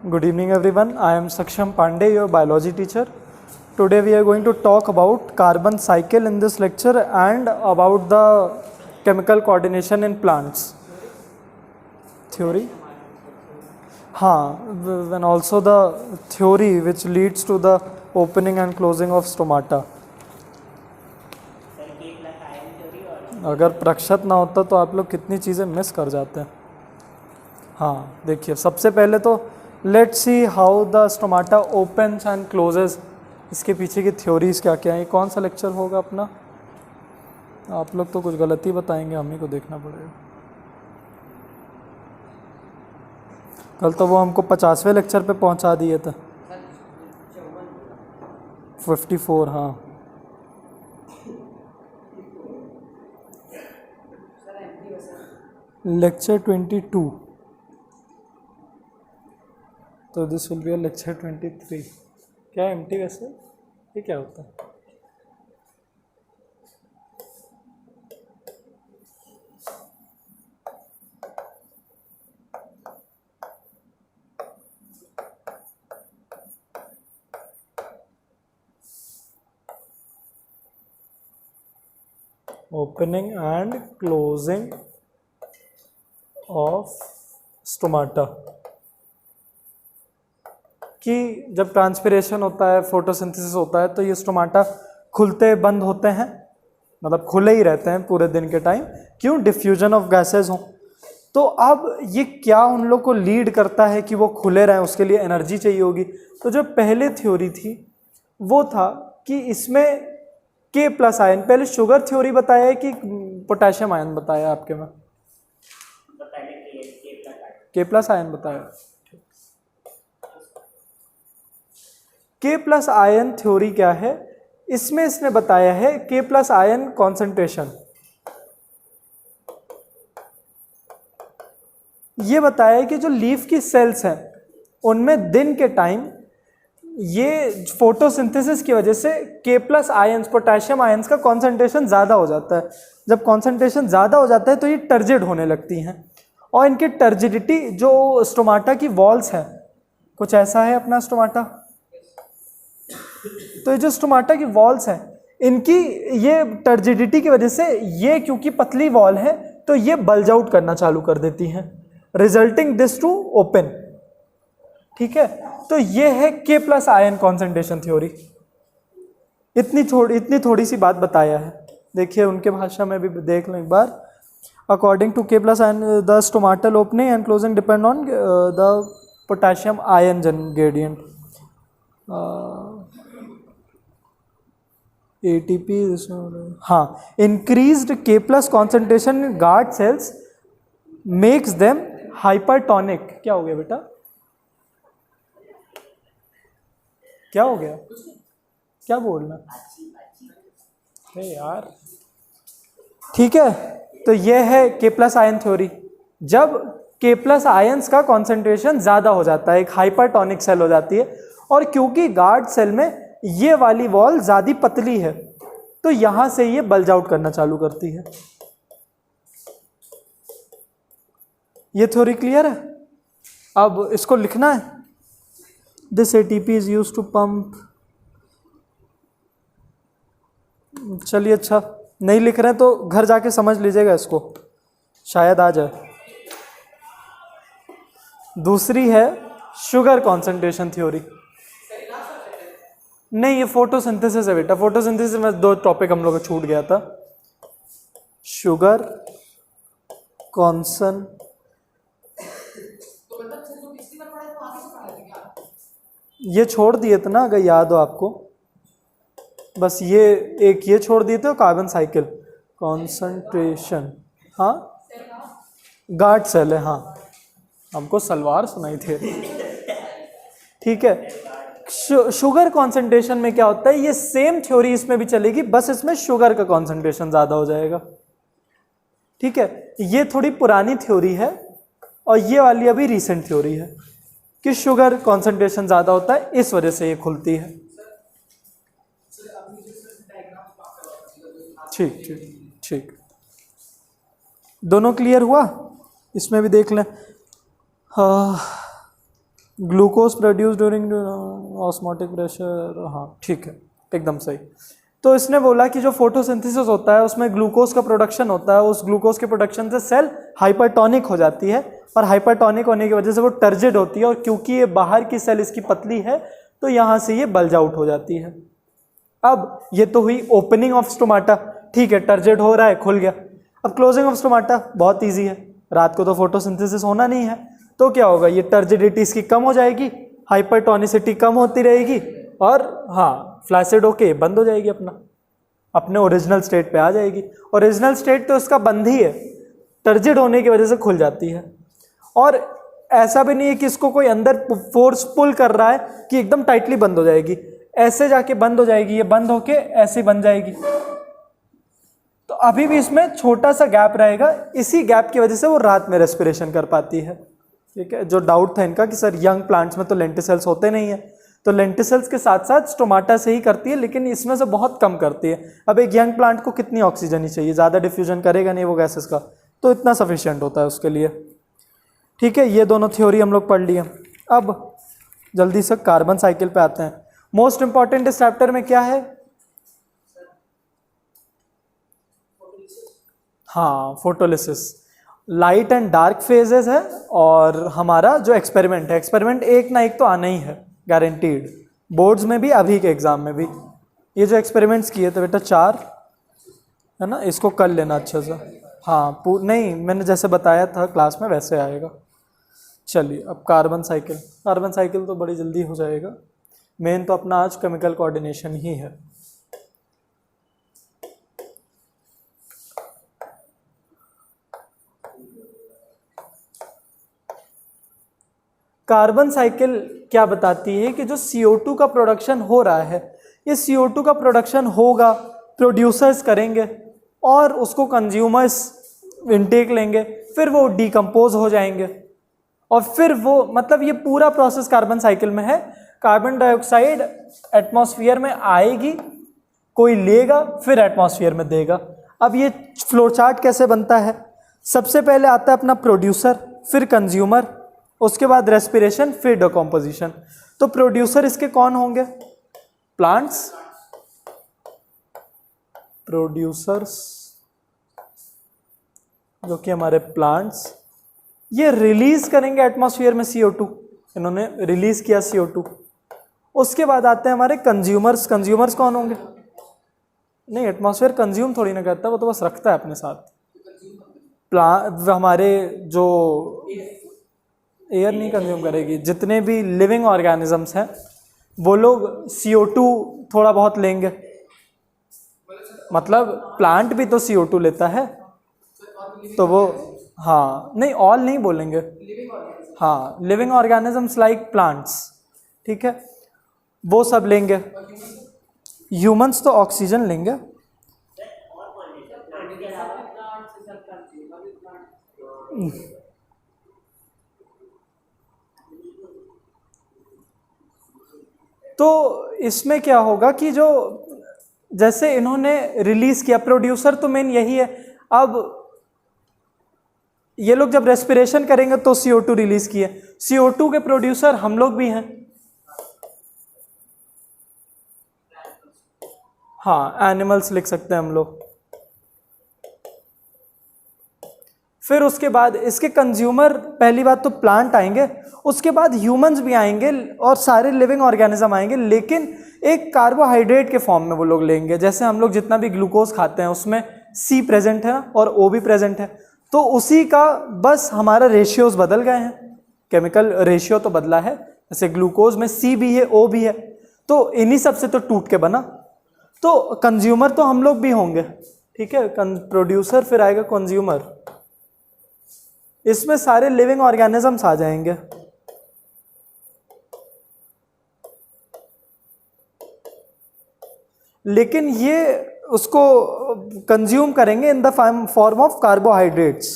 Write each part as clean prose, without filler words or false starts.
Good evening everyone. I am Saksham Pandey, your biology teacher. Today we are going to talk about carbon cycle in this lecture and about the chemical coordination in plants. Theory? And also the theory which leads to the opening and closing of stomata. अगर प्रक्षत ना होता तो आप लोग कितनी चीज़ें miss कर जाते हैं. हाँ देखिए, सबसे पहले तो let's see how the stomata opens and closes. इसके पीछे की थ्योरीज क्या क्या है. ये कौन सा लेक्चर होगा अपना? आप लोग तो कुछ गलती बताएंगे, हम ही को देखना पड़ेगा. कल तो वो हमको 50वें लेक्चर पे पहुंचा दिए थे. 54. हाँ लेक्चर 22. तो दिस विल बी लेक्चर 23. क्या एम्प्टी वैसे ये क्या होता है? Opening and closing of stomata. कि जब ट्रांसपिरेशन होता है, फोटोसिंथेसिस होता है, तो ये स्टोमाटा खुलते बंद होते हैं, मतलब खुले ही रहते हैं पूरे दिन के टाइम. क्यों? डिफ्यूजन ऑफ गैसेस हो. तो अब ये क्या उन लोग को लीड करता है कि वो खुले रहें? उसके लिए एनर्जी चाहिए होगी. तो जो पहले थ्योरी थी वो था कि इसमें के प्लस आयन, पहले शुगर थ्योरी बताया है कि पोटेशियम आयन बताया आपके में? के प्लस आयन बताया. के प्लस आयन थ्योरी क्या है? इसमें इसने बताया है के प्लस आयन कॉन्सेंट्रेशन. ये बताया है कि जो लीफ की सेल्स हैं उनमें दिन के टाइम ये फोटोसिंथेसिस की वजह से के प्लस आयन्स, पोटेशियम आयन्स का कॉन्सेंट्रेशन ज़्यादा हो जाता है. जब कॉन्सेंट्रेशन ज़्यादा हो जाता है तो ये टर्जिड होने लगती हैं. और इनकी टर्जिडिटी, जो स्टोमाटा की वॉल्स हैं, कुछ ऐसा है अपना स्टोमाटा. तो ये जो स्टोमाटा की वॉल्स हैं, इनकी ये टर्जिडिटी की वजह से ये, क्योंकि पतली वॉल है, तो ये बल्ज आउट करना चालू कर देती हैं, रिजल्टिंग दिस टू ओपन. ठीक है, तो ये है के प्लस आयन कॉन्सेंट्रेशन थ्योरी. इतनी थोड़ी सी बात बताया है. देखिए उनके भाषा में भी देख लें एक बार. अकॉर्डिंग टू के plus ion, the stomatal opening and closing depend on the potassium ion gradient. ATP. हाँ, इंक्रीज्ड के plus concentration in guard cells makes them hypertonic. क्या हो गया बेटा? क्या हो गया? क्या बोलना है यार? ठीक है, तो ये है के प्लस आयन थ्योरी. जब के प्लस आयन्स का कॉन्सेंट्रेशन ज़्यादा हो जाता है, एक हाइपरटोनिक सेल हो जाती है. और क्योंकि गार्ड सेल में ये वाली वॉल ज़्यादा पतली है, तो यहां से ये बल्ज आउट करना चालू करती है. ये थ्योरी क्लियर है? अब इसको लिखना है. This ATP is use to pump. चलिए, अच्छा नहीं लिख रहे हैं तो घर जाके समझ लीजिएगा इसको, शायद आ जाए. दूसरी है शुगर कॉन्सेंट्रेशन थ्योरी. नहीं, ये फोटोसिंथेसिस है बेटा. फोटोसिंथेसिस में 2 टॉपिक हम लोग को छूट गया था. शुगर कॉन्सन, ये छोड़ दिए थे ना, अगर याद हो आपको. बस ये एक ये छोड़ दिए थे, कार्बन साइकिल कॉन्सेंट्रेशन. हाँ, गार्ड सेल है. हाँ, हमको सलवार सुनाई थे. ठीक है, शुगर कॉन्सेंट्रेशन में क्या होता है? ये सेम थ्योरी इसमें भी चलेगी, बस इसमें शुगर का कॉन्सेंट्रेशन ज़्यादा हो जाएगा. ठीक है, ये थोड़ी पुरानी थ्योरी है और ये वाली अभी रीसेंट थ्योरी है कि शुगर कॉन्सेंट्रेशन ज़्यादा होता है, इस वजह से ये खुलती है. ठीक ठीक ठीक, दोनों क्लियर हुआ? इसमें भी देख लें. Glucose produce during osmotic pressure, हाँ ठीक है, एकदम सही। तो इसने बोला कि जो फोटोसिंथेसिस होता है उसमें ग्लूकोज का प्रोडक्शन होता है, उस ग्लूकोज के प्रोडक्शन से सेल हाइपरटोनिक हो जाती है, और हाइपरटोनिक होने की वजह से वो टर्जिड होती है, और क्योंकि ये बाहर की सेल इसकी पतली है तो यहाँ से ये बल्ज आउट हो जाती है। अब ये तो हुई ओपनिंग ऑफ स्टोमाटा, ठीक है, टर्जिड हो रहा है, खुल गया। अब क्लोजिंग ऑफ स्टोमाटा बहुत ईजी है, रात को तो फोटोसिंथेसिस होना नहीं है, तो क्या होगा, ये टर्जिडिटी इसकी कम हो जाएगी, हाइपरटोनिसिटी कम होती रहेगी, और हाँ फ्लैसिड होके बंद हो जाएगी, अपने ओरिजिनल स्टेट पे आ जाएगी। ओरिजिनल स्टेट तो इसका बंद ही है, टर्जिड होने की वजह से खुल जाती है। और ऐसा भी नहीं है कि इसको कोई अंदर फोर्स पुल कर रहा है कि एकदम टाइटली बंद हो जाएगी, ऐसे जाके बंद हो जाएगी, ये बंद होके ऐसे बन जाएगी। तो अभी भी इसमें छोटा सा गैप रहेगा, इसी गैप की वजह से वो रात में रेस्पिरेशन कर पाती है। ठीक है, जो डाउट था इनका कि सर यंग प्लांट्स में तो लेंटिसेल्स होते नहीं है, तो लेंटिसेल्स के साथ साथ स्टोमाटा से ही करती है, लेकिन इसमें से बहुत कम करती है। अब एक यंग प्लांट को कितनी ऑक्सीजन ही चाहिए, ज़्यादा डिफ्यूजन करेगा नहीं वो गैसेस का, तो इतना सफिशिएंट होता है उसके लिए। ठीक है, ये दोनों थ्योरी हम लोग पढ़ लिए। अब जल्दी से कार्बन साइकिल पे आते हैं। मोस्ट इंपॉर्टेंट इस चैप्टर में क्या है? हाँ, photolysis, light and dark phases है, और हमारा जो एक्सपेरिमेंट है, एक्सपेरिमेंट एक ना एक तो आना ही है, गारंटीड, बोर्ड्स में भी, अभी के एग्जाम में भी। ये जो एक्सपेरिमेंट्स किए थे बेटा 4 है ना, इसको कर लेना अच्छे से। हाँ नहीं, मैंने जैसे बताया था क्लास में वैसे आएगा। चलिए अब कार्बन साइकिल, कार्बन साइकिल तो बड़ी जल्दी हो जाएगा, मेन तो अपना आज केमिकल कोऑर्डिनेशन ही है। कार्बन साइकिल क्या बताती है कि जो CO2 का प्रोडक्शन हो रहा है, ये CO2 का प्रोडक्शन होगा, प्रोड्यूसर्स करेंगे और उसको कंज्यूमर्स इनटेक लेंगे, फिर वो डिकम्पोज हो जाएंगे, और फिर वो, मतलब ये पूरा प्रोसेस कार्बन साइकिल में है। कार्बन डाइऑक्साइड एटमॉस्फेयर में आएगी, कोई लेगा, फिर एटमॉस्फेयर में देगा। अब ये फ्लो चार्ट कैसे बनता है? सबसे पहले आता है अपना प्रोड्यूसर, फिर कंज्यूमर, उसके बाद रेस्पिरेशन, फिर डिकम्पोजिशन। तो प्रोड्यूसर इसके कौन होंगे? प्लांट्स, प्रोड्यूसर्स जो कि हमारे प्लांट्स, ये रिलीज करेंगे एटमॉस्फेयर में CO2, इन्होंने रिलीज किया CO2। उसके बाद आते हैं हमारे कंज्यूमर्स, कंज्यूमर्स कौन होंगे? नहीं, एटमॉस्फेयर कंज्यूम थोड़ी ना करता, वो तो बस रखता है अपने साथ। हमारे जो एयर नहीं कंज्यूम करेगी, जितने भी लिविंग ऑर्गेनिजम्स हैं वो लोग CO2 थोड़ा बहुत लेंगे, मतलब प्लांट भी तो CO2 लेता है, तो वो, हाँ नहीं ऑल नहीं बोलेंगे, हाँ लिविंग ऑर्गेनिजम्स लाइक प्लांट्स, ठीक है, वो सब लेंगे। ह्यूमंस तो ऑक्सीजन लेंगे, तो इसमें क्या होगा कि जो जैसे इन्होंने रिलीज किया, प्रोड्यूसर तो मेन यही है। अब ये लोग जब रेस्पिरेशन करेंगे तो CO2 रिलीज किए, CO2 के प्रोड्यूसर हम लोग भी हैं, हाँ एनिमल्स लिख सकते हैं हम लोग। फिर उसके बाद इसके कंज्यूमर, पहली बात तो प्लांट आएंगे, उसके बाद ह्यूमंस भी आएंगे और सारे लिविंग ऑर्गेनिज्म आएंगे, लेकिन एक कार्बोहाइड्रेट के फॉर्म में वो लोग लेंगे। जैसे हम लोग जितना भी ग्लूकोज खाते हैं उसमें C प्रेजेंट है ना, और O भी प्रेजेंट है, तो उसी का बस हमारा रेशियोज बदल गए हैं, केमिकल रेशियो तो बदला है, जैसे ग्लूकोज में C भी है O भी है, तो इन्हीं सब से तो टूट के बना। तो कंज्यूमर तो हम लोग भी होंगे, ठीक है, प्रोड्यूसर फिर आएगा कंज्यूमर, इसमें सारे लिविंग ऑर्गेनिजम्स आ जाएंगे। लेकिन ये उसको कंज्यूम करेंगे in the form of carbohydrates.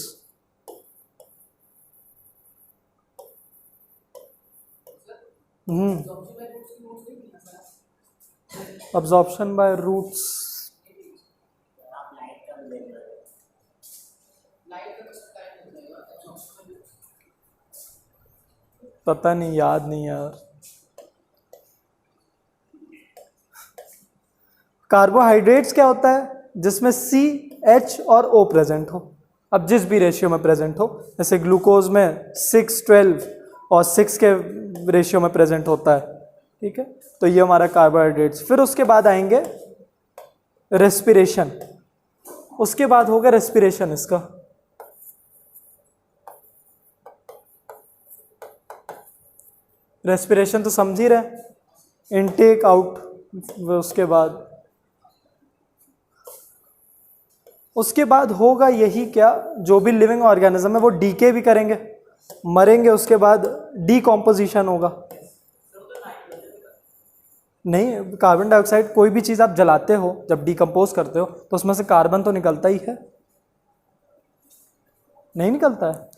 Absorption by roots, पता नहीं, याद नहीं यार। कार्बोहाइड्रेट्स क्या होता है? जिसमें C, H और O प्रेजेंट हो। अब जिस भी रेशियो में प्रेजेंट हो, जैसे ग्लूकोज में 6, 12 और 6 के रेशियो में प्रेजेंट होता है, ठीक है। तो ये हमारा कार्बोहाइड्रेट्स। फिर उसके बाद आएंगे रेस्पिरेशन, उसके बाद होगा रेस्पिरेशन इसका। रेस्पिरेशन तो समझ ही रहे, इनटेक आउट। उसके बाद होगा यही क्या, जो भी लिविंग ऑर्गेनिज्म है वो डीके भी करेंगे, मरेंगे, उसके बाद डीकॉम्पोजिशन होगा। नहीं, कार्बन डाइऑक्साइड कोई भी चीज़ आप जलाते हो, जब डीकम्पोज करते हो तो उसमें से कार्बन तो निकलता ही है, नहीं निकलता है?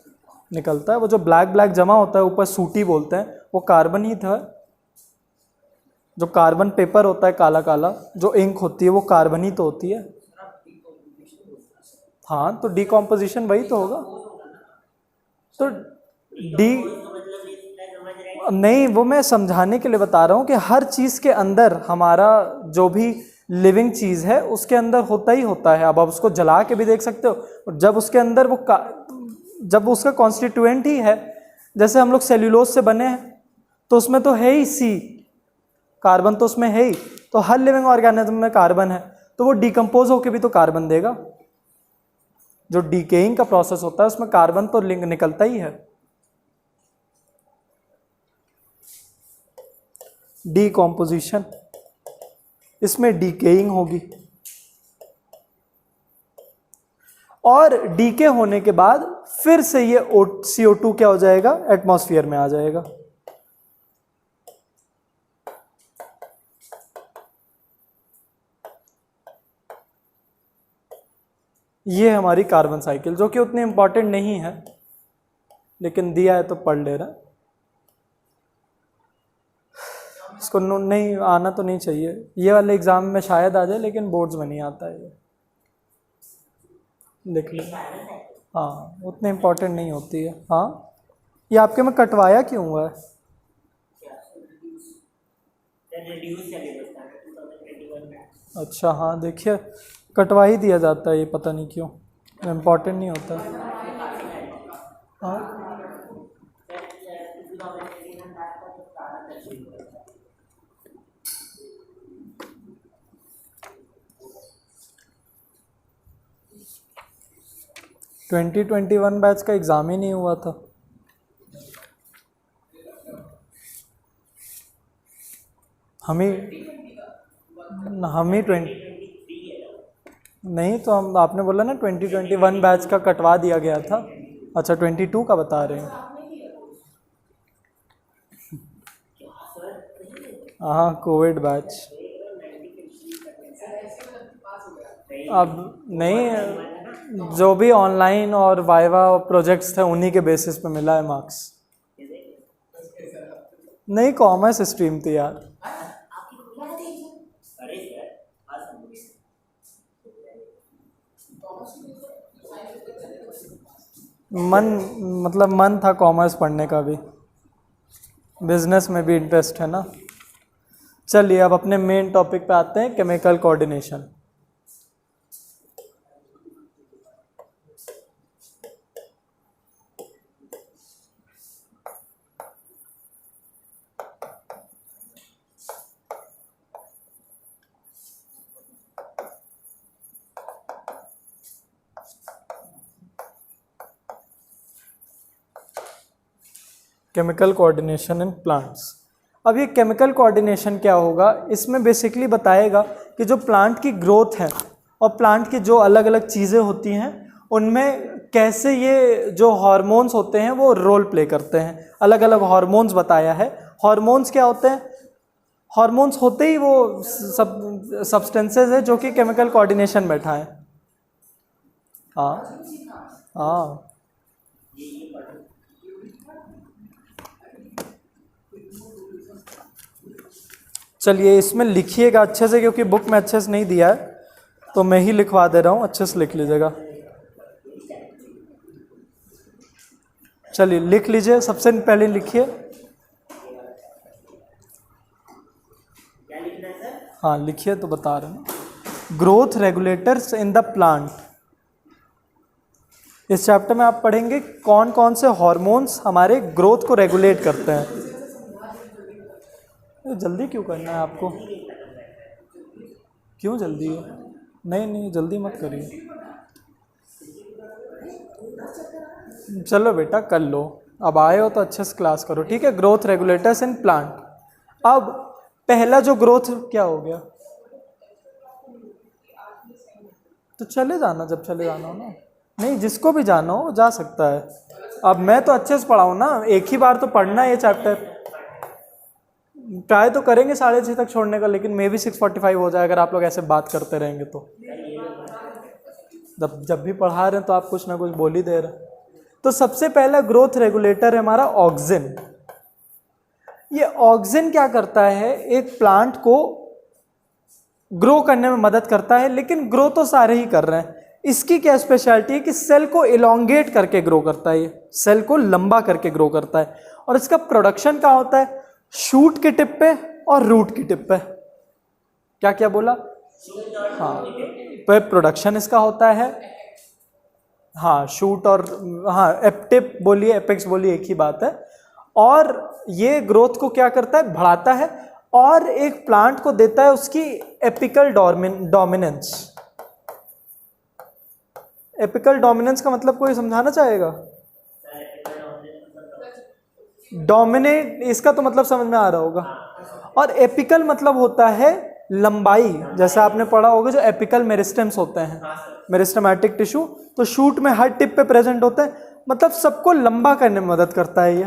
निकलता है। वो जो ब्लैक ब्लैक जमा होता है ऊपर, सूटी बोलते हैं, वो कार्बन ही था। जो कार्बन पेपर होता है काला काला, जो इंक होती है, वो कार्बन ही तो होती है। हाँ, तो डीकॉम्पोजिशन वही तो होगा। तो डी नहीं, वो मैं समझाने के लिए बता रहा हूँ कि हर चीज़ के अंदर, हमारा जो भी लिविंग चीज़ है उसके अंदर होता ही होता है। अब आप उसको जला के भी देख सकते हो, जब उसके अंदर वो जब उसका कॉन्स्टिट्यूएंट ही है, जैसे हम लोग सेल्यूलोज से बने हैं तो उसमें तो है ही C, कार्बन तो उसमें है ही। तो हर लिविंग ऑर्गेनिज्म में कार्बन है, तो वो डिकम्पोज होके भी तो कार्बन देगा। जो डीकेइंग का प्रोसेस होता है उसमें कार्बन तो लिंक निकलता ही है। डीकॉम्पोजिशन, इसमें डीकेइंग होगी, और डीके होने के बाद फिर से ये CO2 क्या हो जाएगा, एटमॉस्फेयर में आ जाएगा। ये हमारी कार्बन साइकिल, जो कि उतनी इंपॉर्टेंट नहीं है, लेकिन दिया है तो पढ़ ले रहा। इसको नहीं आना तो नहीं चाहिए, ये वाले एग्जाम में शायद आ जाए, लेकिन बोर्ड्स में नहीं आता है ये, देख लो। हाँ, उतनी इंपॉर्टेंट नहीं होती है। हाँ, ये आपके में कटवाया क्यों हुआ है? अच्छा, हाँ देखिए, कटवा ही दिया जाता है ये, पता नहीं क्यों, इम्पोर्टेंट नहीं होता। हाँ, ट्वेंटी 21 बैच का एग्ज़ाम ही नहीं हुआ था। हम ही नहीं तो हम, आपने बोला ना 2021 बैच का कटवा दिया गया था। अच्छा, 22 का बता रहे हैं। हाँ, कोविड बैच। अब नहीं, जो भी ऑनलाइन और वाइवा प्रोजेक्ट्स थे उन्हीं के बेसिस पे मिला है मार्क्स। नहीं, कॉमर्स स्ट्रीम थी यार। मन था कॉमर्स पढ़ने का भी, बिजनेस में भी इंटरेस्ट है ना। चलिए अब अपने मेन टॉपिक पे आते हैं, chemical coordination. Chemical coordination in plants. अब ये केमिकल कोऑर्डिनेशन क्या होगा, इसमें बेसिकली बताएगा कि जो प्लांट की ग्रोथ है और प्लांट की जो अलग अलग चीज़ें होती हैं उनमें कैसे ये जो हार्मोन्स होते हैं वो रोल प्ले करते हैं। अलग अलग हार्मोन्स बताया है। हार्मोन्स क्या होते हैं? हार्मोन्स होते ही वो सब्सटेंसेस है जो कि केमिकल कोऑर्डिनेशन बैठा है। हाँ हाँ, चलिए इसमें लिखिएगा अच्छे से, क्योंकि बुक में अच्छे से नहीं दिया है तो मैं ही लिखवा दे रहा हूँ, अच्छे से लिख लीजिएगा। चलिए लिख लीजिए, सबसे पहले लिखिए हाँ लिखिए तो बता रहे ना। Growth regulators in the plant. इस चैप्टर में आप पढ़ेंगे कौन कौन से हार्मोन्स हमारे ग्रोथ को रेगुलेट करते हैं। जल्दी क्यों करना है आपको? क्यों जल्दी है? नहीं नहीं जल्दी मत करिए, चलो बेटा कर लो, अब आए हो तो अच्छे से क्लास करो, ठीक है। Growth regulators in plant. अब पहला जो ग्रोथ क्या हो गया, तो चले जाना जब चले जाना हो ना, नहीं जिसको भी जाना हो जा सकता है। अब मैं तो अच्छे से पढ़ाऊँ ना, एक ही बार तो पढ़ना है ये चैप्टर। ट्राई तो करेंगे 6:30 तक छोड़ने का, लेकिन मे भी 6:45 हो जाए अगर आप लोग ऐसे बात करते रहेंगे तो। जब भी पढ़ा रहे हैं तो आप कुछ ना कुछ बोल ही दे रहे हैं। तो सबसे पहला ग्रोथ रेगुलेटर है हमारा ऑक्सिन। ये ऑक्सिन क्या करता है, एक प्लांट को ग्रो करने में मदद करता है, लेकिन ग्रो तो सारे ही कर रहे हैं। इसकी क्या स्पेशलिटी है कि सेल को इलोंगेट करके ग्रो करता है, ये सेल को लंबा करके ग्रो करता है। और इसका प्रोडक्शन कहाँ होता है, शूट के टिप पे और रूट की टिप पे। क्या क्या बोला? हाँ, तो प्रोडक्शन इसका होता है, हाँ शूट और हाँ टिप बोलिए एपेक्स बोलिए एक ही बात है। और ये ग्रोथ को क्या करता है, बढ़ाता है और एक प्लांट को देता है उसकी एपिकल डोमिनेंस। एपिकल डोमिनेंस का मतलब कोई समझाना चाहेगा? डोमिनेट, इसका तो मतलब समझ में आ रहा होगा। और एपिकल मतलब होता है लंबाई, जैसे आपने पढ़ा होगा जो एपिकल मेरिस्टेम्स होते हैं, मेरिस्टेमेटिक टिश्यू, तो शूट में हर टिप पे प्रेजेंट होते हैं, मतलब सबको लंबा करने में मदद करता है ये।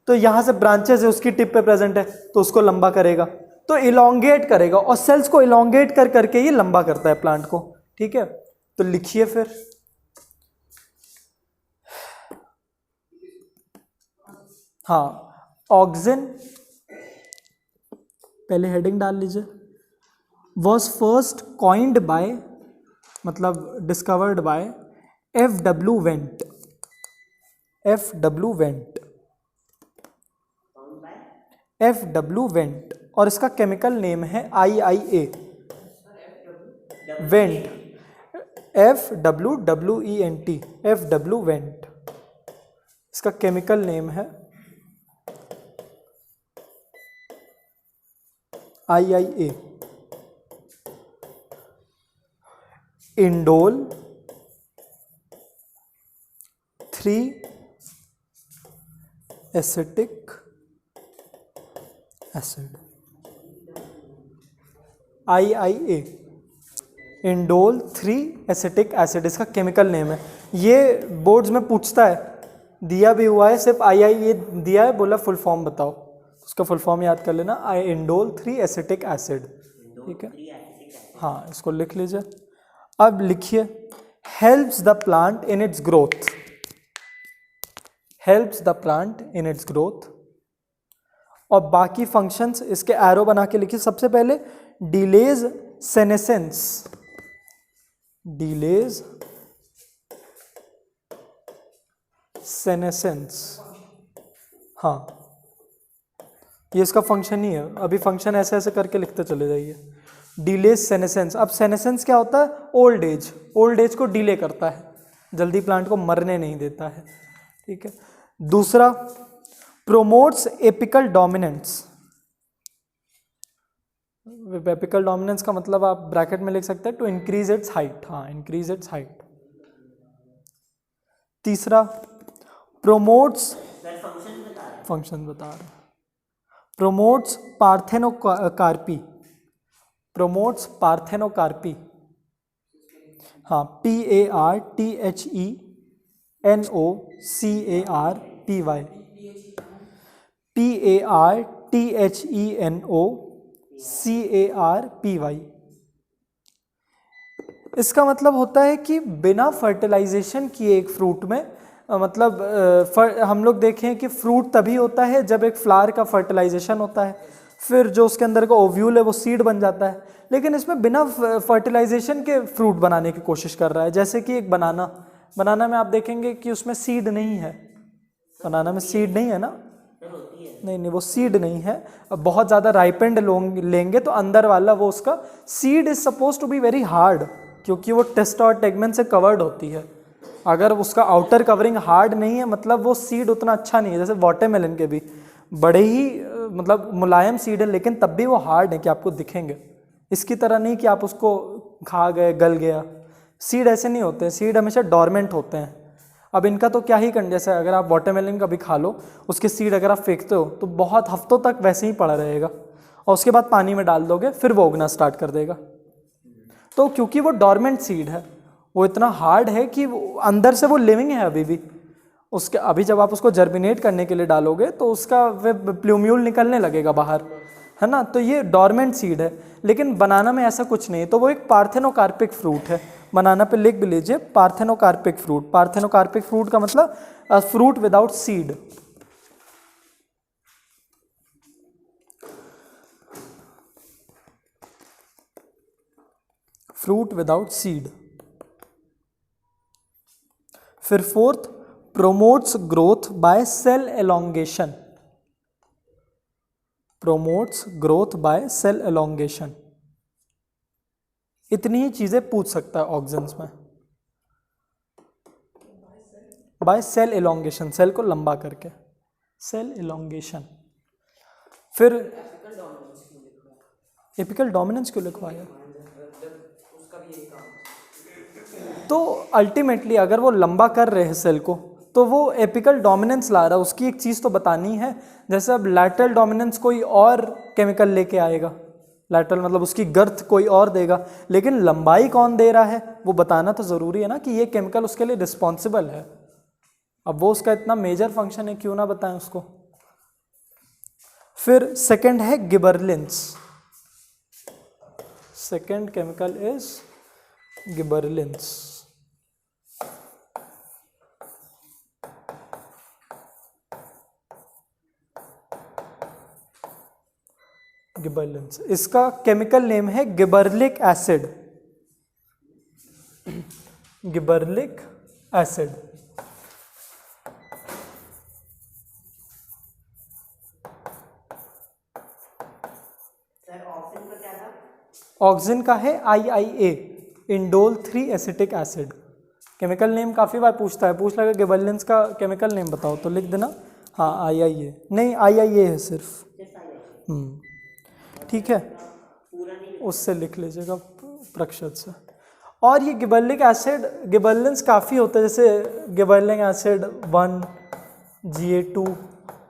तो यहाँ से ब्रांचेस है उसकी टिप पे प्रेजेंट है तो उसको लंबा करेगा, तो इलोंगेट करेगा और सेल्स को इलोंगेट कर करके ये लंबा करता है प्लांट को, ठीक है। तो लिखिए फिर, हाँ ऑक्सिन, पहले हेडिंग डाल लीजिए। वॉज फर्स्ट कॉइंड बाय, मतलब discovered by F.W. Went. F.W. Went, F.W. Went, और इसका केमिकल नेम है IIA went, FWWENT, F.W. Went इसका केमिकल नेम है। IIA indole 3 acetic acid. IIA indole 3 acetic acid इसका केमिकल नेम है। ये boards में पूछता है, दिया भी हुआ है, सिर्फ IIA दिया है, बोला फुल फॉर्म बताओ, उसका फुल फॉर्म याद कर लेना, इंडोल 3 एसिटिक एसिड, ठीक है। हाँ इसको लिख लीजिए। अब लिखिए, helps the plant in its growth, helps the plant in its growth. और बाकी फंक्शंस इसके एरो बना के लिखिए। सबसे पहले डिलेज सेनेसेंस, डिलेज सेनेसेंस, हाँ ये इसका फंक्शन ही है। अभी फंक्शन ऐसे ऐसे करके लिखते चले जाइए। डिलेज सेनेसेंस, अब सेनेसेंस क्या होता है, ओल्ड एज, ओल्ड एज को डिले करता है, जल्दी प्लांट को मरने नहीं देता है, ठीक है। दूसरा, promotes apical dominance. Apical dominance का मतलब आप ब्रैकेट में लिख सकते हैं टू इंक्रीज इट्स हाइट, हाँ इंक्रीज इट्स हाइट। तीसरा, प्रोमोट्स, फंक्शन बता रहे, प्रोमोट्स पार्थेनोकार्पी, प्रोमोट्स पार्थेनोकार्पी, हाँ PARTHENOCARPY, PARTHENOCARPY। इसका मतलब होता है कि बिना फर्टिलाइजेशन किए एक फ्रूट में, मतलब हम लोग देखें कि फ्रूट तभी होता है जब एक फ्लावर का फर्टिलाइजेशन होता है, फिर जो उसके अंदर का ओव्यूल है वो सीड बन जाता है। लेकिन इसमें बिना फर्टिलाइजेशन के फ्रूट बनाने की कोशिश कर रहा है। जैसे कि एक बनाना, बनाना में आप देखेंगे कि उसमें सीड नहीं है, बनाना में सीड नहीं है ना, नहीं नहीं, वो सीड नहीं है। अब बहुत ज़्यादा राइपेंड लेंगे तो अंदर वाला वो उसका seed is suppose to be very hard, क्योंकि वो टेस्ट और टेगमेंट से कवर्ड होती है। अगर उसका आउटर कवरिंग हार्ड नहीं है मतलब वो सीड उतना अच्छा नहीं है। जैसे वाटरमेलन के भी बड़े ही मतलब मुलायम सीड है, लेकिन तब भी वो हार्ड है कि आपको दिखेंगे। इसकी तरह नहीं कि आप उसको खा गए गल गया। सीड ऐसे नहीं होते हैं, सीड हमेशा डॉर्मेंट होते हैं। अब इनका तो क्या ही जैसे अगर आप वाटरमेलन का भी खा लो, उसके सीड अगर आप फेंकते हो तो बहुत हफ्तों तक वैसे ही पड़ा रहेगा, और उसके बाद पानी में डाल दोगे फिर वो उगना स्टार्ट कर देगा। तो क्योंकि वो डॉर्मेंट सीड है, वो इतना हार्ड है कि अंदर से वो लिविंग है अभी भी। उसके अभी जब आप उसको जर्मिनेट करने के लिए डालोगे तो उसका वे प्लूम्यूल निकलने लगेगा बाहर, है ना। तो ये डॉर्मेंट सीड है, लेकिन बनाना में ऐसा कुछ नहीं है। तो वो एक पार्थेनोकार्पिक फ्रूट है। बनाना पे लिख भी लीजिए पार्थेनोकार्पिक फ्रूट। पार्थेनोकार्पिक फ्रूट का मतलब fruit without seed. Fruit without seed. फिर fourth, promotes growth by cell elongation. Promotes growth by cell elongation. इतनी ही चीजें पूछ सकता है ऑक्जेंस में। बाय सेल एलोंगेशन, सेल को लंबा करके, सेल एलोंगेशन। फिर एपिकल डोमिनेंस क्यों लिखवाया? तो अल्टीमेटली अगर वो लंबा कर रहे हैं सेल को तो वो एपिकल डोमिनेंस ला रहा है, उसकी एक चीज़ तो बतानी है। जैसे अब लैटरल डोमिनेंस कोई और केमिकल लेके आएगा, लैटरल मतलब उसकी गर्थ कोई और देगा, लेकिन लंबाई कौन दे रहा है वो बताना तो ज़रूरी है ना कि ये केमिकल उसके लिए रिस्पॉन्सिबल है। अब वो उसका इतना मेजर फंक्शन है, क्यों ना बताएं उसको। फिर सेकंड है gibberellins. Second chemical is gibberellins. Gibberellins, इसका केमिकल नेम है gibberellic acid. Gibberellic acid. Auxin का है IIA, indole 3 acetic acid. Chemical name काफ़ी बार पूछता है, पूछ लगा गिबरलिंस का केमिकल नेम बताओ तो लिख देना हाँ IIA। नहीं IIA है सिर्फ। ठीक है, उससे लिख लीजिएगा प्रतिशत से। और ये गिबरलिक एसिड, गिबरलिंस काफ़ी होता है, जैसे गिबरलिक एसिड 1, GA2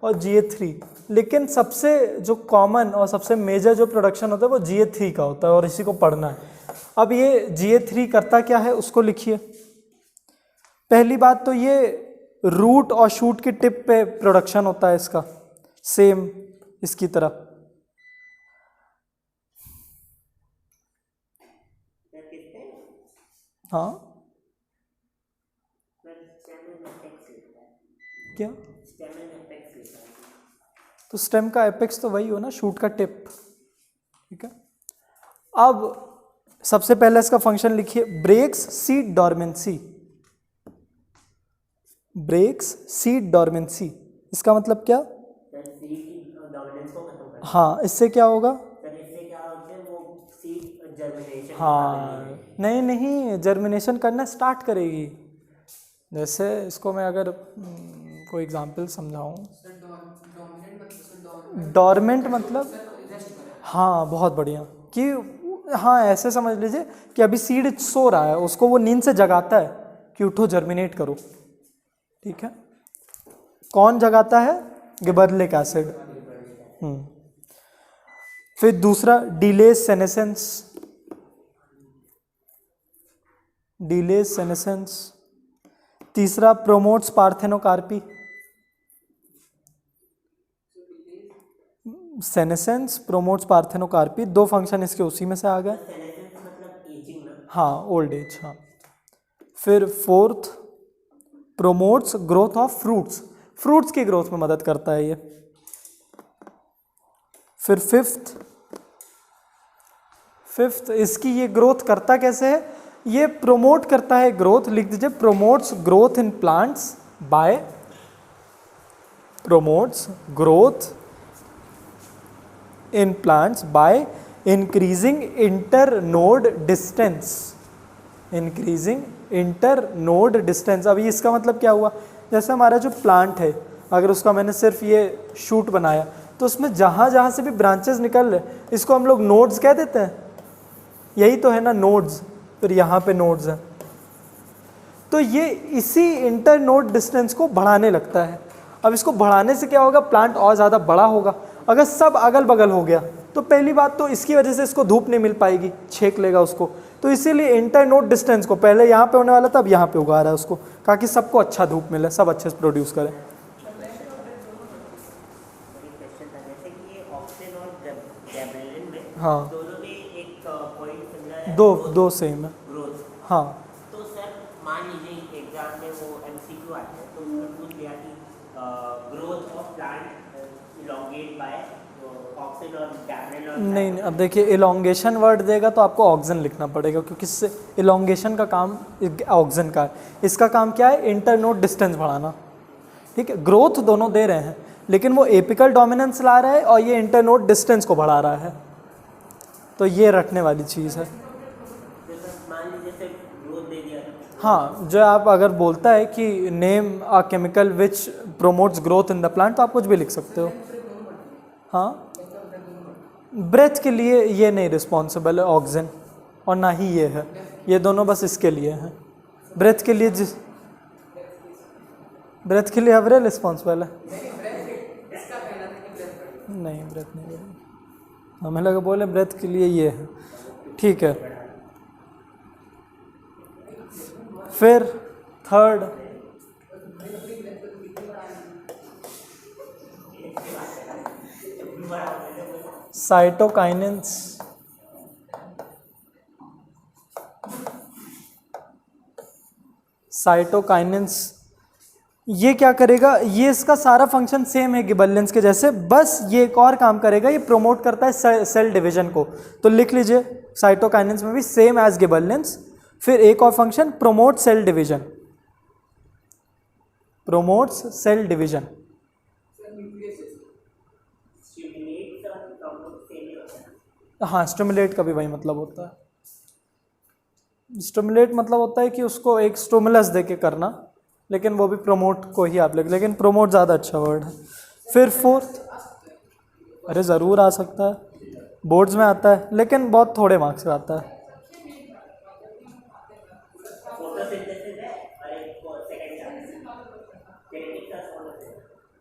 और GA3, लेकिन सबसे जो कॉमन और सबसे मेजर जो प्रोडक्शन होता है वो GA3 का होता है, और इसी को पढ़ना है। अब ये GA3 करता क्या है उसको लिखिए। पहली बात तो ये रूट और शूट की टिप पे प्रोडक्शन होता है इसका, सेम इसकी तरह। हाँ क्या? तो स्टेम का एपेक्स तो वही हो ना, शूट का टिप। ठीक है, अब सबसे पहले इसका फंक्शन लिखिए, breaks seed dormancy. Breaks seed dormancy, इसका मतलब क्या? हाँ, इससे क्या होगा? हाँ नहीं नहीं, जर्मिनेशन करना स्टार्ट करेगी। जैसे इसको मैं अगर कोई एग्जांपल समझाऊं, डॉर्मेंट मतलब, हाँ बहुत बढ़िया, कि हाँ ऐसे समझ लीजिए कि अभी सीड सो रहा है, उसको वो नींद से जगाता है कि उठो जर्मिनेट करो। ठीक है, कौन जगाता है? Gibberellic acid. फिर दूसरा डिले सेनेसेंस। Delay senescence. तीसरा promotes parthenocarpy. Senescence promotes parthenocarpy, दो फंक्शन इसके उसी में से आ गए। हाँ ओल्ड एज। हाँ, फिर fourth promotes growth of fruits, fruits की ग्रोथ में मदद करता है ये। फिर फिफ्थ इसकी ये ग्रोथ करता कैसे है? ये प्रोमोट करता है ग्रोथ, लिख दीजिए promotes growth in plants by promotes growth in plants by increasing internode distance. Increasing internode distance. अभी इसका मतलब क्या हुआ, जैसे हमारा जो प्लांट है, अगर उसका मैंने सिर्फ ये शूट बनाया तो उसमें जहाँ जहाँ से भी ब्रांचेस निकल रहे इसको हम लोग नोड्स कह देते हैं, यही तो है ना नोड्स। फिर यहाँ पे नोड्स हैं, तो ये इसी इंटर नोड डिस्टेंस को बढ़ाने लगता है। अब इसको बढ़ाने से क्या होगा, प्लांट और ज़्यादा बड़ा होगा। अगर सब अगल बगल हो गया तो पहली बात तो इसकी वजह से इसको धूप नहीं मिल पाएगी, छेक लेगा उसको। तो इसीलिए इंटर नोड डिस्टेंस को पहले यहाँ पे होने वाला था, अब यहाँ पे उगा रहा है उसको, ताकि सबको अच्छा धूप मिले, सब अच्छे से प्रोड्यूस करें। हाँ, दो सेम है। हाँ, तो सर मान लीजिए एग्जाम में वो एमसीक्यू आते हैं तो उसमें पूछ लिया कि growth of plant elongate by auxin और गैब्रेलिन और नहीं, अब देखिए इलोंगेशन वर्ड देगा तो आपको ऑक्सिन लिखना पड़ेगा, क्योंकि इससे इलोंगेशन का काम ऑक्सिन का है। इसका काम क्या है, इंटरनोड डिस्टेंस बढ़ाना। ठीक है, ग्रोथ दोनों दे रहे हैं, लेकिन वो एपिकल डोमिनेंस ला रहा है और ये इंटरनोड डिस्टेंस को बढ़ा रहा है। तो ये रखने वाली चीज़ है। हाँ, जो आप अगर बोलता है कि name a chemical which promotes growth in the plant, तो आप कुछ भी लिख सकते हो। हाँ, ब्रेथ के लिए ये नहीं रिस्पॉन्सिबल है ऑक्सीजन, और ना ही ये है, ये दोनों बस इसके लिए हैं। ब्रेथ के लिए ब्रेथ के लिए एवरेज रिस्पॉन्सिबल है। नहीं, ब्रेथ नहीं बोले, हमें लगा बोले ब्रेथ के लिए ये है। ठीक है, फिर थर्ड साइटोकाइनेंस। साइटोकाइनेंस ये क्या करेगा, ये इसका सारा फंक्शन सेम है गिबरेलिंस के जैसे, बस ये एक और काम करेगा, ये प्रोमोट करता है सेल डिवीजन को। तो लिख लीजिए साइटोकाइनेंस में भी सेम एज गिबरेलिंस। फिर एक और function promote cell division, promotes cell division. हाँ, स्टिमुलेट का भी वही मतलब होता है। स्टिमुलेट मतलब होता है कि उसको एक स्टिमुलस दे के करना, लेकिन वो भी प्रोमोट को ही आप लिख, लेकिन प्रोमोट ज़्यादा अच्छा वर्ड है। फिर फोर्थ, अरे ज़रूर आ सकता है, बोर्ड्स में आता है, लेकिन बहुत थोड़े मार्क्स का आता है।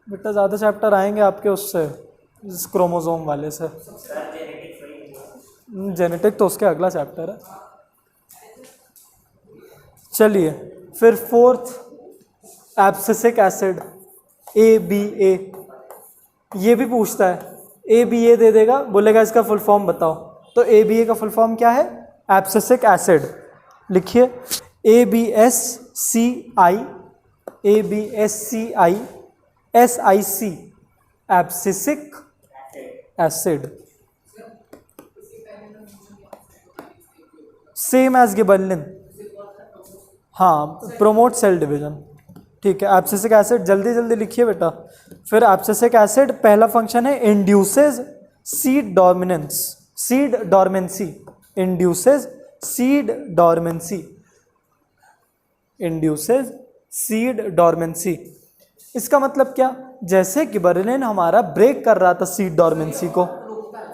बेटा ज़्यादा चैप्टर आएंगे आपके उससे, इस क्रोमोसोम वाले से। जेनेटिक तो उसके अगला चैप्टर है। चलिए, फिर फोर्थ एब्सिसिक एसिड, ABA। ये भी पूछता है, ABA दे देगा, बोलेगा इसका फुल फॉर्म बताओ। तो ABA का फुल फॉर्म क्या है, एब्सिसिक एसिड। लिखिए ABSCI abscisic acid, same as gibberellin. हाँ, प्रोमोट सेल डिवीजन। ठीक है, एब्सिसिक एसिड जल्दी जल्दी लिखिए बेटा। फिर एब्सिसिक एसिड पहला फंक्शन है induces seed dominance, seed dormancy, induces seed dormancy, induces seed dormancy. इसका मतलब क्या, जैसे गिबरेलिन हमारा ब्रेक कर रहा था सीड डोरमेंसी को,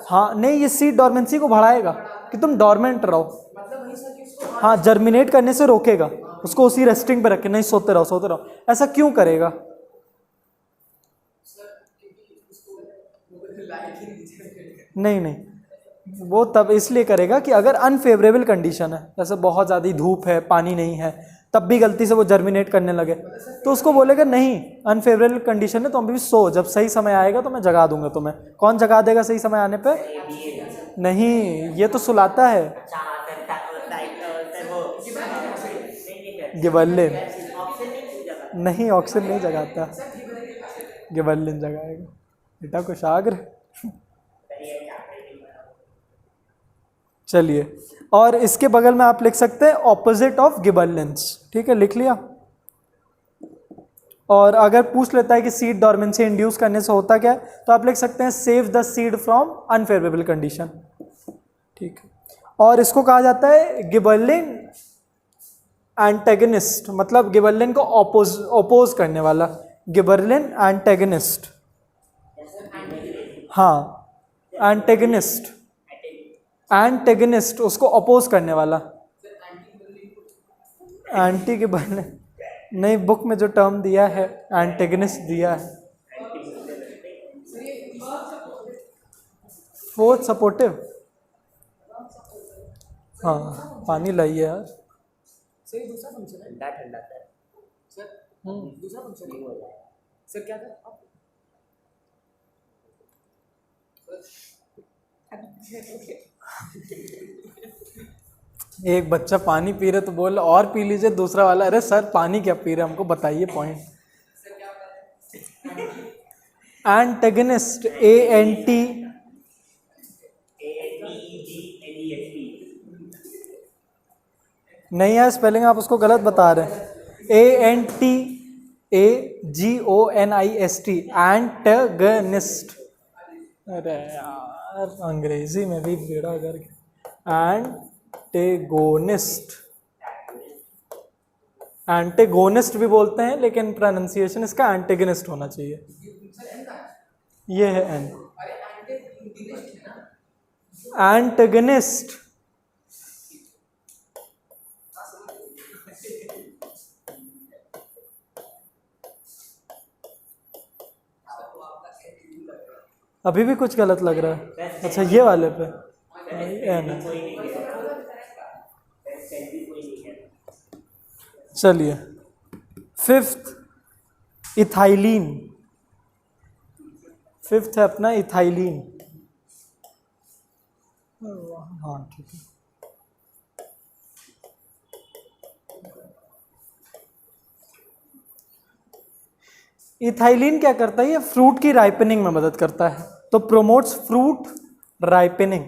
हाँ नहीं, ये सीड डोरमेंसी को बढ़ाएगा कि तुम डोरमेंट रहो। हाँ, जर्मिनेट करने से रोकेगा, उसको उसी रेस्टिंग पे रखे, नहीं सोते रहो सोते रहो। ऐसा क्यों करेगा, नहीं, वो तब इसलिए करेगा कि अगर अनफेवरेबल कंडीशन है, जैसे बहुत ज़्यादा धूप है, पानी नहीं है, तब भी गलती से वो जर्मिनेट करने लगे, तो उसको बोलेगा नहीं अनफेवरेबल कंडीशन है, तो अभी भी सो, जब सही समय आएगा तो मैं जगा दूंगा तुम्हें। कौन जगा देगा सही समय आने पे, नहीं, ये तो सुलाता है गिबरेलिन। नहीं, ऑक्सीजन नहीं जगाता, गिबरेलिन जगाएगा। बेटा कुशाग्र। चलिए, और इसके बगल में आप लिख सकते हैं ऑपोजिट ऑफ गिबरेलिन्स। ठीक है, लिख लिया, और अगर पूछ लेता है कि सीड डॉर्मेंसी इंड्यूस करने से होता क्या है, तो आप लिख सकते हैं save the seed from unfavourable condition. ठीक है, और इसको कहा जाता है गिबर्लिन एंटेगनिस्ट, मतलब गिबर्लिन को ओपोज करने वाला, गिबर्लिन एंटेगनिस्ट। हाँ, एंटेगनिस्ट, एंटेगनिस्ट उसको अपोज करने वाला। एंटी गिबर्लिन नहीं, बुक में जो टर्म दिया है एंटेगनिस्ट दिया है। फोर्थ सपोर्टिव, हाँ पानी लाइए यार। सर दूसरा फंक्शन है ठंडा ठंडा सर। दूसरा फंक्शन नहीं हो रहा है सर, क्या था आप एक बच्चा पानी पी रहे तो बोल और पी लीजिए, दूसरा वाला अरे सर पानी क्या पी रहे, हमको बताइए पॉइंट। सर क्या बता रहे हैं? एंटेगनिस्ट, ANT, नहीं है स्पेलिंग, आप उसको गलत बता रहे हैं। ANTAGONIST, antagonist. अरे यार अंग्रेजी में भी बेड़ा करके। एंटेगोनिस्ट, एंटेगोनिस्ट भी बोलते हैं लेकिन प्रोनाउंसिएशन इसका एंटेगनिस्ट होना चाहिए। ये है एन, एंटेगनिस्ट। अभी भी कुछ गलत लग रहा है। अच्छा ये वाले पे एन है। चलिए, फिफ्थ इथाइलिन, फिफ्थ है अपना इथाइलिन। हाँ ठीक है। इथाइलिन क्या करता है, ये फ्रूट की राइपनिंग में मदद करता है, तो प्रोमोट्स फ्रूट राइपनिंग,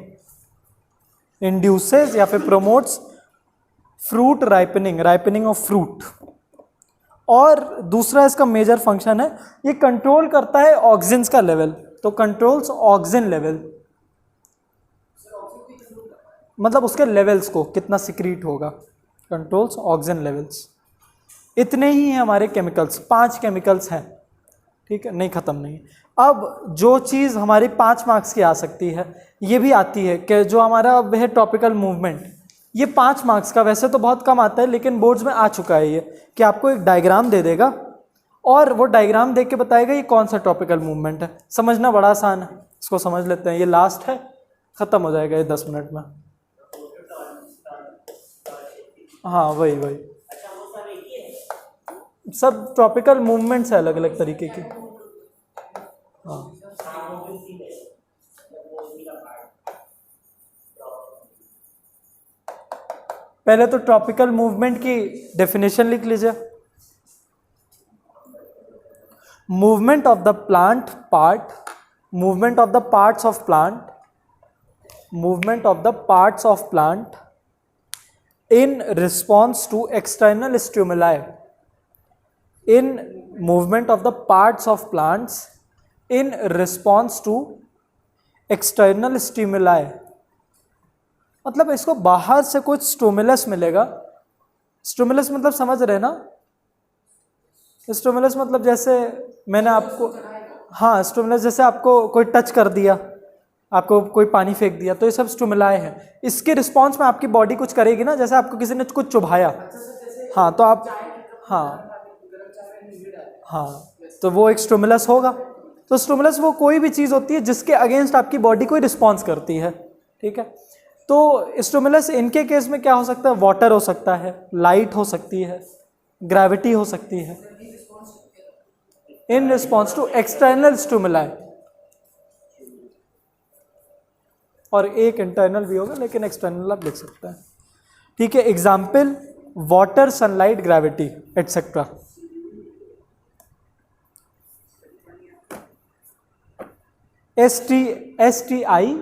इंड्यूसेस या फिर promotes fruit ripening, ripening of fruit. और दूसरा इसका मेजर फंक्शन है, ये कंट्रोल करता है ऑक्सिन्स का लेवल, तो कंट्रोल्स ऑक्सिन लेवल, मतलब उसके लेवल्स को कितना सिक्रीट होगा, कंट्रोल्स ऑक्सिन लेवल्स। इतने ही हैं हमारे केमिकल्स, 5 केमिकल्स हैं। ठीक है, नहीं ख़त्म नहीं। अब जो चीज़ हमारी 5 मार्क्स की आ सकती है, ये भी आती है कि जो हमारा वह टॉपिकल मूवमेंट, ये 5 मार्क्स का वैसे तो बहुत कम आता है, लेकिन बोर्ड्स में आ चुका है ये कि आपको एक डायग्राम दे देगा और वो डायग्राम देख के बताएगा ये कौन सा टॉपिकल मूवमेंट है। समझना बड़ा आसान है, इसको समझ लेते हैं। ये लास्ट है, ख़त्म हो जाएगा ये 10 मिनट में। हाँ वही वही, सब टॉपिकल मूवमेंट्स है अलग अलग तरीके की। हाँ पहले तो टॉपिकल मूवमेंट की डेफिनेशन लिख लीजिए। Movement of the plant part, movement of the parts of plant, movement of the parts of plant in response to external stimuli, in movement of the parts of plants in response to external stimuli, मतलब इसको बाहर से कुछ stimulus मिलेगा। Stimulus मतलब समझ रहे ना, स्टिमुलस मतलब जैसे मैंने आपको, हाँ स्टिमुलस जैसे आपको कोई टच कर दिया, आपको कोई पानी फेंक दिया, तो ये सब स्टिमुलाई है। इसके रिस्पॉन्स में आपकी बॉडी कुछ करेगी ना, जैसे आपको किसी ने कुछ चुभाया, हाँ तो आप, हाँ तो वो एक स्टिमुलस होगा। तो स्टिमुलस वो कोई भी चीज़ होती है जिसके अगेंस्ट आपकी बॉडी कोई रिस्पॉन्स करती है। ठीक है, तो स्टिमुलस इनके केस में क्या हो सकता है, वाटर हो सकता है, लाइट हो सकती है, ग्रेविटी हो सकती है, in response to external stimuli, और एक इंटरनल भी होगा लेकिन एक्सटर्नल आप लिख सकते हैं। ठीक है, example water, sunlight, gravity etcetera. STIMULI,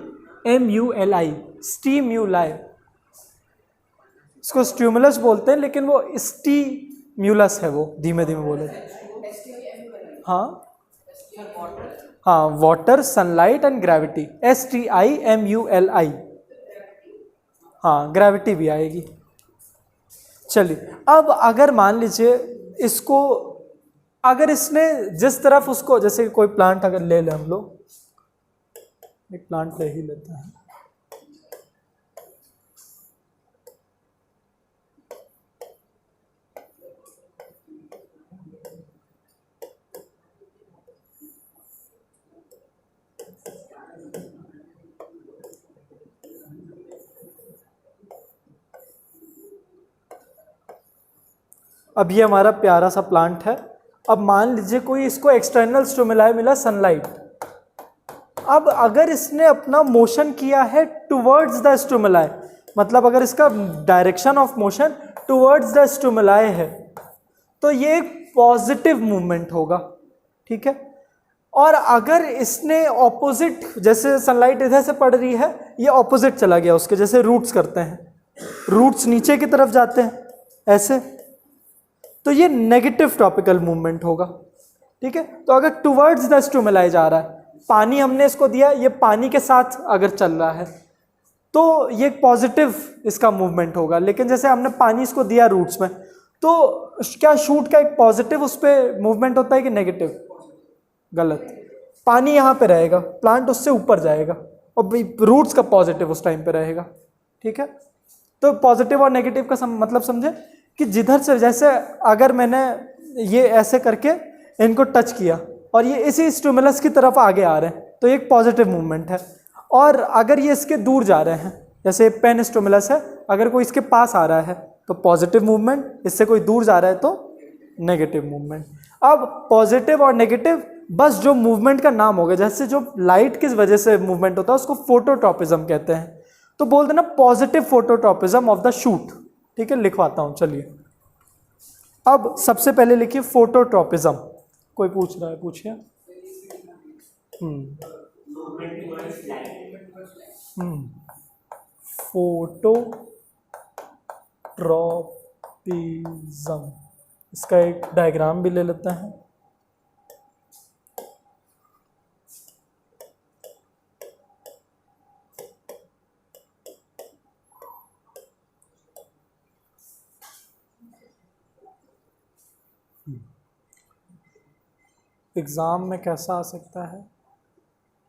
स्टीम्यूलाई, इसको स्टिमुलस बोलते हैं लेकिन वो स्टीम्यूलस है, वो धीमे धीमे बोले। हाँ हाँ, water, sunlight and gravity, STIMULI। हाँ, ग्रेविटी भी आएगी। चलिए, अब अगर मान लीजिए इसको, अगर इसने जिस तरफ उसको, जैसे कोई प्लांट अगर ले लें हम लोग, एक प्लांट ले ही लेते हैं, अब ये हमारा प्यारा सा प्लांट है। अब मान लीजिए कोई इसको एक्सटर्नल स्टिमुलाई मिला, सनलाइट। अब अगर इसने अपना मोशन किया है टुवर्ड्स द स्टिमुलाई, मतलब अगर इसका direction of motion towards the stimuli है, तो ये एक पॉजिटिव मूवमेंट होगा, ठीक है। और अगर इसने ऑपोजिट, जैसे सनलाइट इधर से पड़ रही है, ये ऑपोजिट चला गया उसके, जैसे रूट्स करते हैं, रूट्स नीचे की तरफ जाते हैं ऐसे, तो ये नेगेटिव टॉपिकल मूवमेंट होगा, ठीक है। तो अगर टुवर्ड्स द स्टिमुलाई जा रहा है, पानी हमने इसको दिया, ये पानी के साथ अगर चल रहा है, तो ये पॉजिटिव इसका मूवमेंट होगा। लेकिन जैसे हमने पानी इसको दिया रूट्स में, तो क्या शूट का एक पॉजिटिव उस पर मूवमेंट होता है कि नेगेटिव? गलत। पानी यहाँ पे रहेगा, प्लांट उससे ऊपर जाएगा, और रूट्स का पॉजिटिव उस टाइम पे रहेगा, ठीक है। तो पॉजिटिव और नेगेटिव का मतलब समझे कि जिधर से, जैसे अगर मैंने ये ऐसे करके इनको टच किया और ये इसी स्टिमुलस की तरफ आगे आ रहे हैं, तो एक पॉजिटिव मूवमेंट है। और अगर ये इसके दूर जा रहे हैं, जैसे पेन स्टिमुलस है, अगर कोई इसके पास आ रहा है तो पॉजिटिव मूवमेंट, इससे कोई दूर जा रहा है तो नेगेटिव मूवमेंट। अब पॉजिटिव और नेगेटिव बस जो मूवमेंट का नाम होगा, जैसे जो लाइट किस वजह से मूवमेंट होता है उसको फोटोट्रॉपिज्म कहते हैं, तो बोल देना positive phototropism of the shoot, ठीक है। लिखवाता हूँ, चलिए। अब सबसे पहले लिखिए फोटोट्रॉपिज्म। कोई पूछ रहा है, पूछिए। फोटोट्रॉपिज्म, इसका एक डायग्राम भी ले लेते हैं। एग्ज़ाम में कैसा आ सकता है?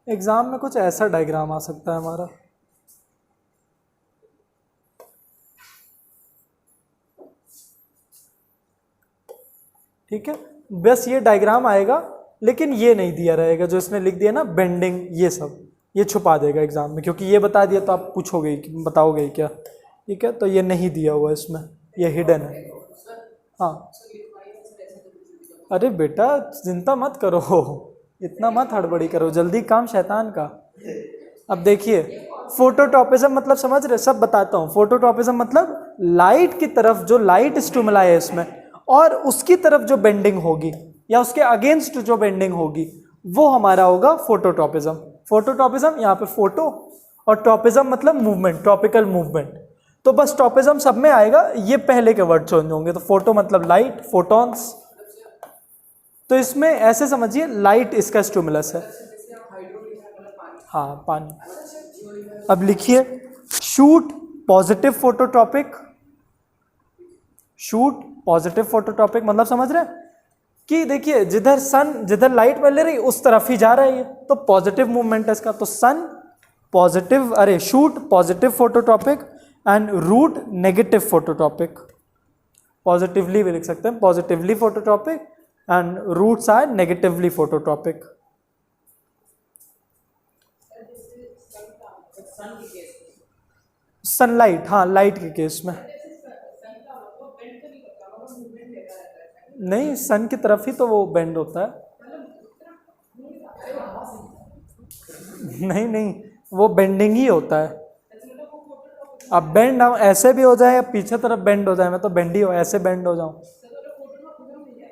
एग्ज़ाम में कुछ ऐसा डायग्राम आ सकता है हमारा। ठीक है, बस ये डायग्राम आएगा, लेकिन ये नहीं दिया रहेगा जो इसने लिख दिया ना, बेंडिंग, ये सब ये छुपा देगा एग्ज़ाम में, क्योंकि ये बता दिया तो आप पूछोगे ही, बताओगे ही क्या, ठीक है। तो ये नहीं दिया हुआ इसमें, ये हिडन है। हाँ, अरे बेटा चिंता मत करो, इतना मत हड़बड़ी करो, जल्दी काम शैतान का। अब देखिए, फोटोट्रॉपिज्म मतलब समझ रहे, सब बताता हूँ। फोटोट्रॉपिज्म मतलब लाइट की तरफ, जो लाइट स्टिमुलाई है इसमें, और उसकी तरफ जो बेंडिंग होगी या उसके अगेंस्ट जो बेंडिंग होगी, वो हमारा होगा फोटोट्रॉपिज्म। फोटोट्रॉपिज्म, यहाँ पे फोटो और ट्रॉपिज्म मतलब मूवमेंट, ट्रॉपिकल मूवमेंट। तो बस ट्रॉपिज्म सब में आएगा, ये पहले के वर्ड चेंज होंगे। तो फोटो मतलब लाइट, फोटॉन्स, तो इसमें ऐसे समझिए लाइट इसका स्टिमुलस है। हाँ, पानी। अब लिखिए shoot positive phototropic, shoot positive phototropic मतलब समझ रहे हैं कि देखिए जिधर सन, जिधर लाइट मिल रही उस तरफ ही जा रहा है ये, तो पॉजिटिव मूवमेंट है इसका। तो सन पॉजिटिव, अरे shoot positive phototropic and root negative phototropic. Positively भी लिख सकते हैं, positively phototropic and roots are negatively phototropic. Sunlight, हाँ लाइट के केस में नहीं, सन की तरफ ही तो वो बेंड होता है। नहीं नहीं, वो बेंडिंग ही होता है। अब बेंड ऐसे भी हो जाए या पीछे तरफ बेंड हो जाए, मैं तो बेंड ही हो, ऐसे बेंड हो जाऊं,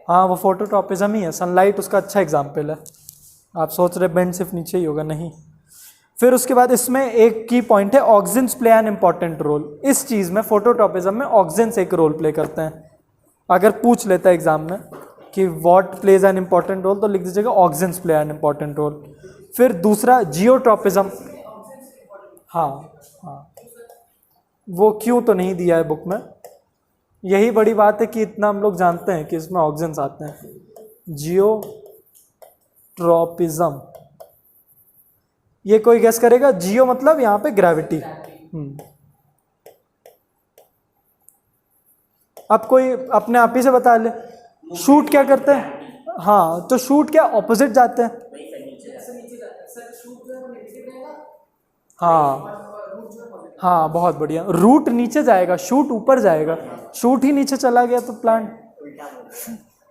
हाँ वो फोटोट्रॉपिज्म ही है। सनलाइट उसका अच्छा एग्जाम्पल है। आप सोच रहे बेंड सिर्फ नीचे ही होगा, नहीं। फिर उसके बाद इसमें एक की पॉइंट है, auxins play an important role. इस चीज़ में फोटोट्रॉपिज्म में ऑक्सीजन्स एक रोल प्ले करते हैं, अगर पूछ लेता है एग्जाम में। कि what plays an important role, तो लिख दीजिएगा auxins play an important role. फिर दूसरा जियोट्रॉपिज्म, हाँ हाँ, वो क्यों तो नहीं दिया है बुक में। यही बड़ी बात है कि इतना हम लोग जानते हैं कि इसमें ऑक्सिन्स आते हैं। जियोट्रॉपिज्म, ये कोई गेस करेगा? जियो मतलब यहाँ पे ग्रेविटी। अब कोई अपने आप ही से बता ले। शूट क्या करते हैं? हाँ, तो शूट क्या ऑपोजिट जाते हैं? हाँ हाँ, बहुत बढ़िया। रूट नीचे जाएगा, शूट ऊपर जाएगा। शूट ही नीचे चला गया तो प्लांट।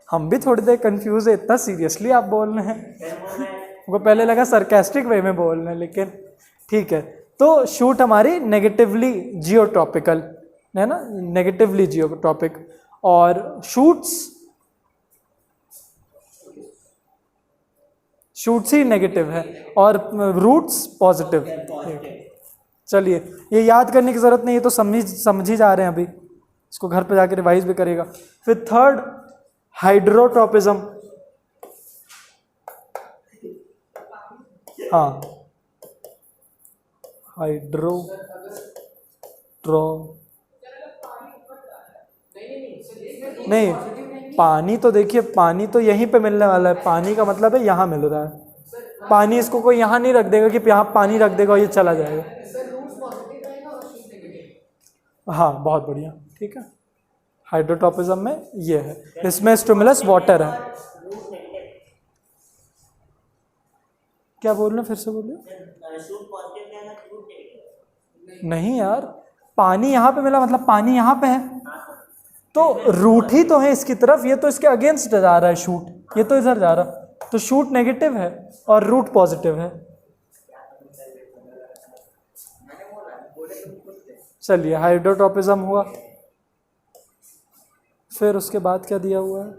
हम भी थोड़ी देर कंफ्यूज है, इतना सीरियसली आप बोल रहे हैं। हमको पहले लगा सरकास्टिक वे में बोल रहे हैं, लेकिन ठीक है। तो शूट हमारी नेगेटिवली जियोट्रॉपिकल है ना, नेगेटिवली जियोट्रॉपिक, और शूट्स ही नेगेटिव है और रूट्स पॉजिटिव। चलिए, ये याद करने की ज़रूरत नहीं है, तो समझ ही जा रहे हैं अभी। इसको घर पे जाकर रिवाइज भी करेगा। फिर थर्ड, हाइड्रोट्रॉपिज्म। हाँ, नहीं, पानी तो देखिए, पानी तो यहीं पे मिलने वाला है। पानी का मतलब है यहाँ मिल रहा है पानी। इसको कोई यहाँ नहीं रख देगा कि यहाँ पानी रख देगा और ये चला जाएगा। हाँ, बहुत बढ़िया, ठीक है। हाइड्रोट्रॉपिज्म में ये है, इसमें स्टिमुलस वाटर है। क्या बोल रहे हैं, फिर से बोलिए। नहीं यार, पानी यहाँ पे मिला मतलब पानी यहाँ पे है, तो रूट ही तो है इसकी तरफ, ये तो इसके अगेंस्ट जा रहा है शूट, ये तो इधर जा रहा, तो शूट नेगेटिव है और रूट पॉजिटिव है। चलिए, हाइड्रोट्रॉपिज्म हुआ। फिर उसके बाद क्या दिया हुआ है?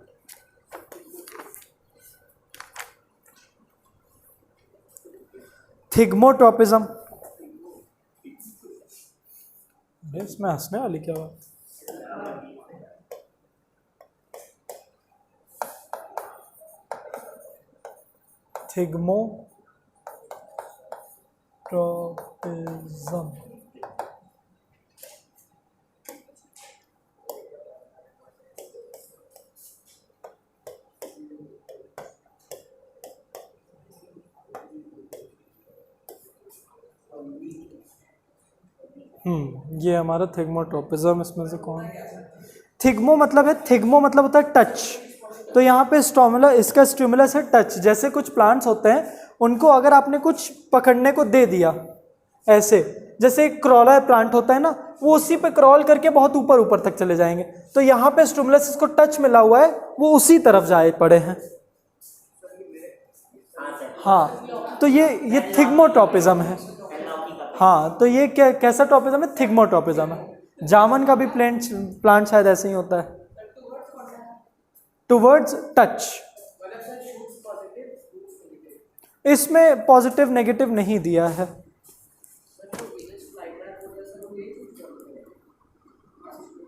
थिग्मोट्रॉपिज्म। इसमें हंसने वाली क्या बात? थिग्मोट्रॉपिज्म, ये हमारा थिग्मोट्रॉपिज्म। इसमें से कौन? थिग्मो मतलब है, थिग्मो मतलब होता है टच। तो यहाँ पे स्टिमुलस, इसका स्टिमुलस है टच। जैसे कुछ प्लांट्स होते हैं, उनको अगर आपने कुछ पकड़ने को दे दिया, ऐसे जैसे एक क्रॉलर प्लांट होता है ना, वो उसी पे क्रॉल करके बहुत ऊपर ऊपर तक चले जाएंगे। तो यहाँ पे स्टिमुलस, इसको टच मिला हुआ है, वो उसी तरफ जाए पड़े हैं। हाँ, तो ये थिग्मोट्रॉपिज्म है। हाँ, तो ये कैसा ट्रॉपिज्म है? थिग्मोट्रॉपिज्म है। जामन का भी प्लांट शायद ऐसे ही होता है, टुवर्ड्स टच। इसमें पॉजिटिव नेगेटिव नहीं दिया है।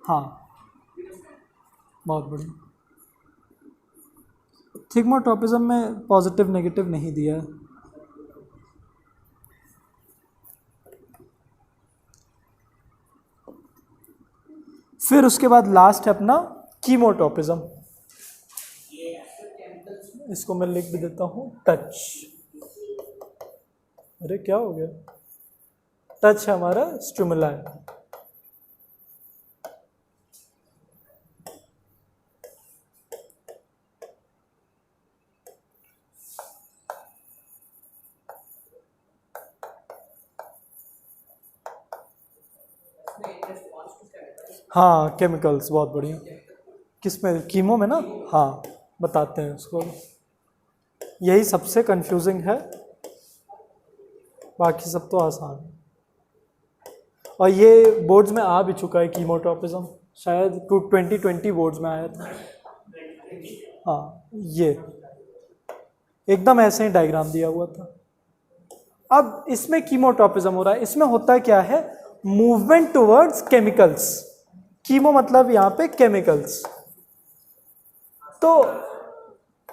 हाँ, बहुत बढ़िया। थिग्मोट्रॉपिज्म में पॉजिटिव नेगेटिव नहीं दिया है। फिर उसके बाद लास्ट है अपना कीमोट्रॉपिज्म। इसको मैं लिख भी देता हूँ, टच। अरे क्या हो गया? टच हमारा स्टिमुला है। हाँ, केमिकल्स, बहुत बढ़िया। किसमें? कीमो में ना। हाँ, बताते हैं उसको। यही सबसे कंफ्यूजिंग है, बाकी सब तो आसान है। और ये बोर्ड्स में आ भी चुका है कीमोट्रॉपिज्म, शायद 2020 बोर्ड्स में आया था। हाँ, ये एकदम ऐसे ही डायग्राम दिया हुआ था। अब इसमें कीमोट्रॉपिज्म हो रहा है। इसमें होता क्या है? Movement towards chemicals. कीमो मतलब यहाँ पे केमिकल्स। तो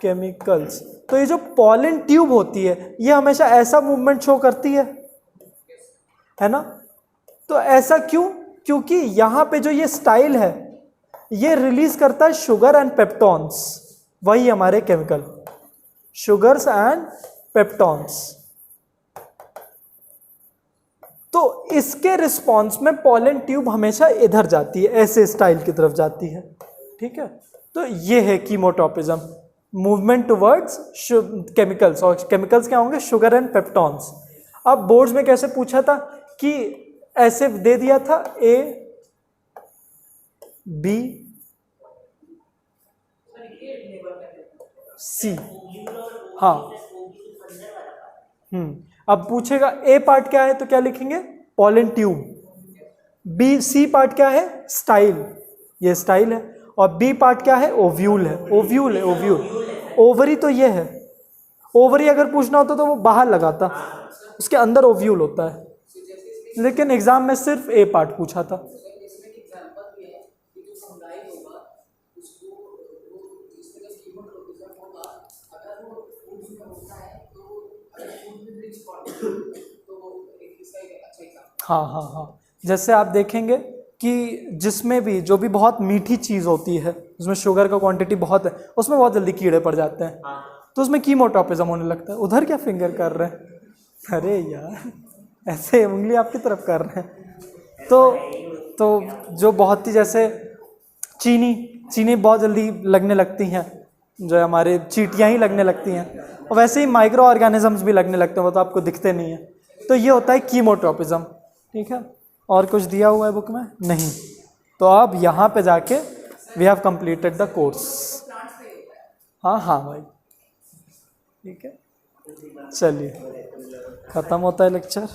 केमिकल्स। तो ये जो पॉलन ट्यूब होती है ये हमेशा ऐसा मूवमेंट शो करती है ना? तो ऐसा क्यों? क्योंकि यहाँ पे जो ये स्टाइल है ये रिलीज करता है शुगर एंड पेप्टॉन्स, वही हमारे केमिकल, शुगर्स एंड पेप्टॉन्स। तो इसके रिस्पॉन्स में पॉलन ट्यूब हमेशा इधर जाती है, ऐसे स्टाइल की तरफ जाती है, ठीक है। तो ये है कीमोटॉपिज्म, मूवमेंट टुवर्ड्स केमिकल्स, और केमिकल्स क्या होंगे? Sugar and peptones. अब बोर्ड्स में कैसे पूछा था कि ऐसे दे दिया था ए बी सी, हाँ, अब पूछेगा ए पार्ट क्या है तो क्या लिखेंगे? Pollen tube. B C part क्या है? स्टाइल, ये स्टाइल है। और बी पार्ट क्या है? ओव्यूल है, ओव्यूल है, ओव्यूल। ओवरी तो ये है, ओवरी अगर पूछना होता तो वो बाहर लगाता, उसके अंदर ओव्यूल होता है, लेकिन एग्जाम में सिर्फ ए पार्ट पूछा था। हाँ हाँ हाँ, जैसे आप देखेंगे कि जिसमें भी जो भी बहुत मीठी चीज़ होती है, उसमें शुगर का क्वांटिटी बहुत है, उसमें बहुत जल्दी कीड़े पड़ जाते हैं, तो उसमें कीमोटॉपिज्म होने लगता है। उधर क्या फिंगर कर रहे हैं? अरे यार, ऐसे उंगली आपकी तरफ कर रहे हैं। तो जो बहुत ही जैसे चीनी बहुत जल्दी लगने लगती हैं, जो हमारे चींटियाँ ही लगने लगती हैं, और वैसे ही माइक्रो ऑर्गेनिजम्स भी लगने लगते हैं, वो तो आपको दिखते नहीं हैं। तो ये होता है कीमोटॉपिज्म, ठीक है। और कुछ दिया हुआ है बुक में? नहीं। तो अब यहाँ पे जाके we have completed the course. हाँ हाँ भाई, ठीक है, चलिए ख़त्म होता है लेक्चर।